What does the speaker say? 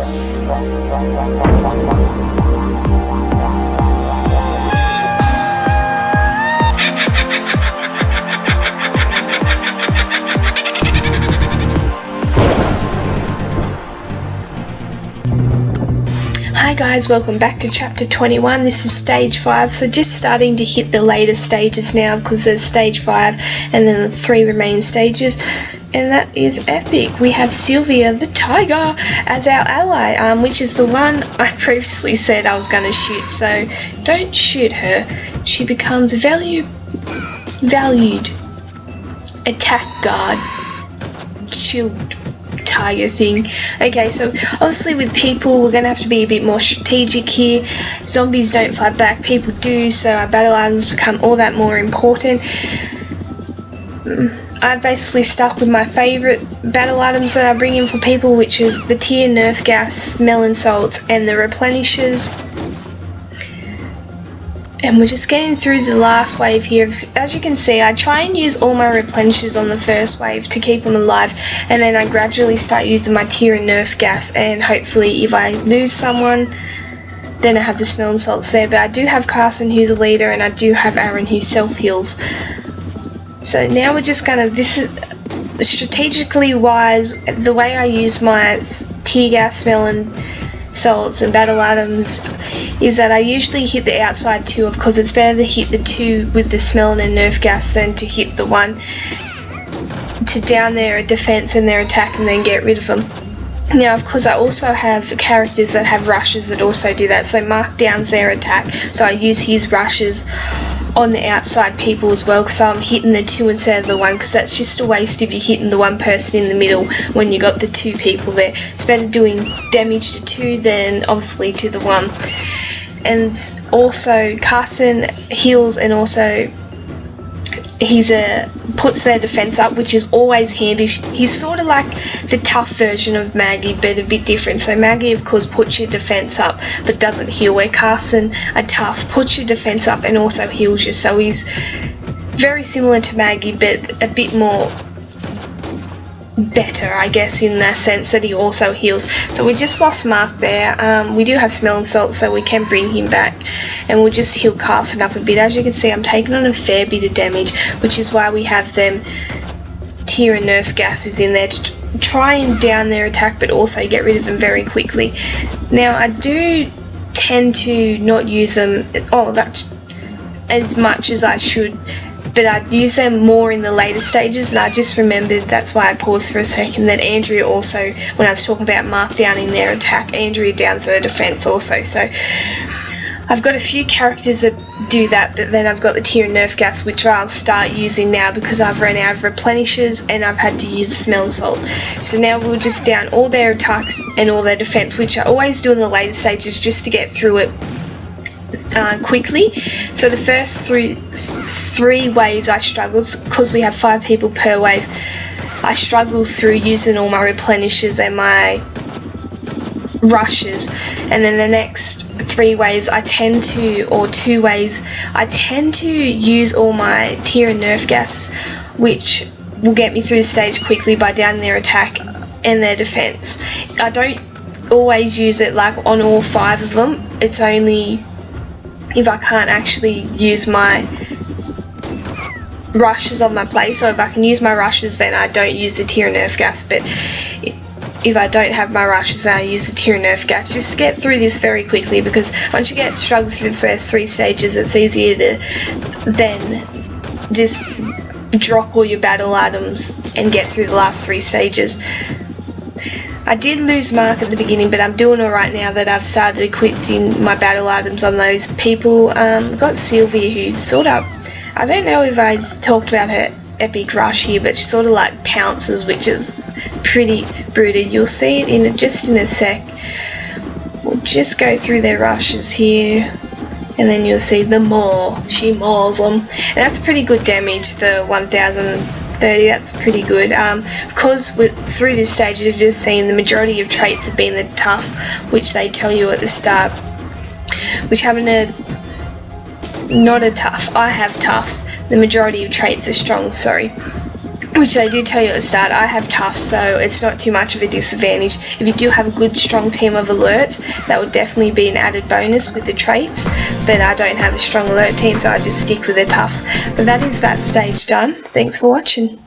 Hi guys, welcome back to chapter 21. This is stage 5, so just starting to hit the later stages now because there's stage 5 and then the 3 remaining stages, and that is epic. We have Sylvia the tiger as our ally, which is the one I previously said I was going to shoot, so don't shoot her. She becomes valued attack guard shield tiger thing. Okay, so obviously with people we're going to have to be a bit more strategic here. Zombies don't fight back, people do, so our battle items become all that more important. I've basically stuck with my favourite battle items that I bring in for people, which is the tear nerf gas, melon salts and the replenishers. And we're just getting through the last wave here. As you can see, I try and use all my replenishers on the first wave to keep them alive, and then I gradually start using my tear and nerf gas, and hopefully if I lose someone then I have the smell and salts there. But I do have Carson who's a leader, and I do have Aaron who self-heals. So now we're just gonna, this is strategically wise, the way I use my tear gas, smell and salts and battle items is that I usually hit the outside 2, because it's better to hit the 2 with the smell and nerf gas than to hit the 1 to down their defense and their attack and then get rid of them. Now of course I also have characters that have rushes that also do that, so Mark downs their attack, so I use his rushes on the outside people as well, because I'm hitting the 2 instead of the 1, because that's just a waste if you're hitting the 1 person in the middle when you got the 2 people there. It's better doing damage to 2 than obviously to the 1. And also Carson heals, and also he's puts their defense up, which is always handy. He's sort of like the tough version of Maggie, but a bit different. So Maggie of course puts your defense up but doesn't heal, where Carson, a tough, puts your defense up and also heals you. So he's very similar to Maggie but a bit more better, I guess, in the sense that he also heals. So we just lost Mark there. We do have smell and salt, so we can bring him back, and we'll just heal Carson up a bit. As you can see, I'm taking on a fair bit of damage, which is why we have them tear and nerf gases in there to try and down their attack but also get rid of them very quickly. Now I do tend to not use them as much as I should, but I use them more in the later stages, and I just remembered, that's why I paused for a second, that Andrea also, when I was talking about Mark downing their attack, Andrea downs their defense also. So I've got a few characters that do that, but then I've got the tear and nerf gas, which I'll start using now because I've run out of replenishers and I've had to use smell and salt. So now we'll just down all their attacks and all their defense, which I always do in the later stages just to get through it quickly. So the first three waves I struggled, because we have 5 people per wave. I struggled through using all my replenishers and my rushes, and then the next 3 waves I tend to, or 2 waves, I tend to use all my tear and nerf gas, which will get me through the stage quickly by downing their attack and their defense. I don't always use it like on all 5 of them. It's only if I can't actually use my rushes on my play. So if I can use my rushes, then I don't use the tear and nerf gas, but if I don't have my rushes, then I use the tear and nerf gas just to get through this very quickly, because once you get struggled through the first 3 stages, it's easier to then just drop all your battle items and get through the last 3 stages. I did lose Mark at the beginning, but I'm doing alright now that I've started equipping my battle items on those people. I've got Sylvia, who's sort of, I don't know if I talked about her epic rush here, but she sort of like pounces, which is pretty brutal. You'll see it in just in a sec. We'll just go through their rushes here, and then you'll see the maul. She mauls them, and that's pretty good damage. The 1030, that's pretty good. Because through this stage, you've just seen the majority of traits have been the tough, which they tell you at the start, which having not a tough. I have toughs. The majority of traits are strong, sorry. which I do tell you at the start, I have Tufts, so it's not too much of a disadvantage. If you do have a good strong team of alerts, that would definitely be an added bonus with the traits, but I don't have a strong alert team, so I just stick with the Tufts. But that is that stage done. Thanks for watching.